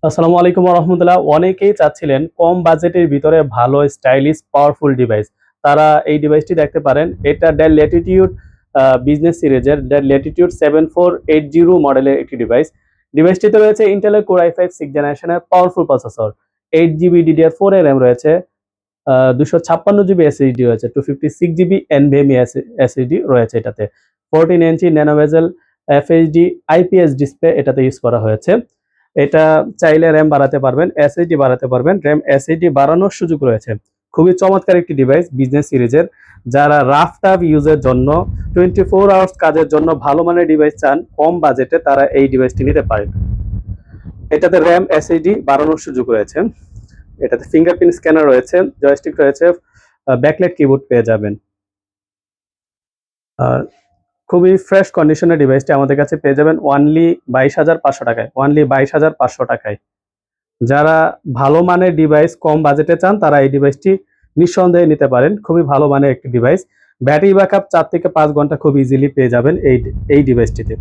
আসসালামু আলাইকুম রহমতুল্লাহ। অনেকেই চাচ্ছিলেন কম বাজেটের ভিতরে ভালো স্টাইলিশ পাওয়ারফুল ডিভাইস। তারা এই ডিভাইসটি দেখতে পারেন। এটা ডেল ল্যাটিটিউড বিজনেস সিরিজের ডেল ল্যাটিটিউড 7480 মডেলের একটি ডিভাইস। ডিভাইসটিতে রয়েছে ইন্টেলের কোর i5 6th জেনারেশনের পাওয়ারফুল প্রসেসর, 8 জিবি DDR4 এর র্যাম রয়েছে, 256 জিবি এসএসডি রয়েছে, 256 জিবি NVMe এসএসডি রয়েছে এটাতে, 14 ইঞ্চি ন্যানোভেজেল FHD IPS ডিসপ্লে এটাতে ইউজ করা হয়েছে। এটা চাইলে র্যাম বাড়াতে পারবেন, এসএসডি বাড়াতে পারবেন, র্যাম এসএসডি বাড়ানোর সুযোগ রয়েছে। খুবই চমৎকার একটি ডিভাইস বিজনেস সিরিজের। যারা রাফ টাফ ইউজের জন্য 24 আওয়ার্স কাজের জন্য ভালো মানের ডিভাইস চান কম বাজেটে, তারা এই ডিভাইসটি নিতে পারেন। এটাতে র্যাম এসএসডি বাড়ানোর সুযোগ রয়েছে। এটাতে ফিঙ্গারপ্রিন্ট স্ক্যানার রয়েছে, জয়স্টিক রয়েছে, ব্যাকলাইট কিবোর্ড পেয়ে যাবেন। আর খুবই ফ্রেশ কন্ডিশনের ডিভাইসটি আমাদের কাছে পেয়ে যাবেন অনলি 22,500 টাকায়, অনলি 22,500 টাকায়। যারা ভালো মানের ডিভাইস কম বাজেটে চান তারা এই ডিভাইসটি নিঃসন্দেহে নিতে পারেন। খুবই ভালো মানের একটি ডিভাইস। ব্যাটারি ব্যাকআপ 4 থেকে 5 ঘন্টা খুব ইজিলি পেয়ে যাবেন এই ডিভাইসটিতে।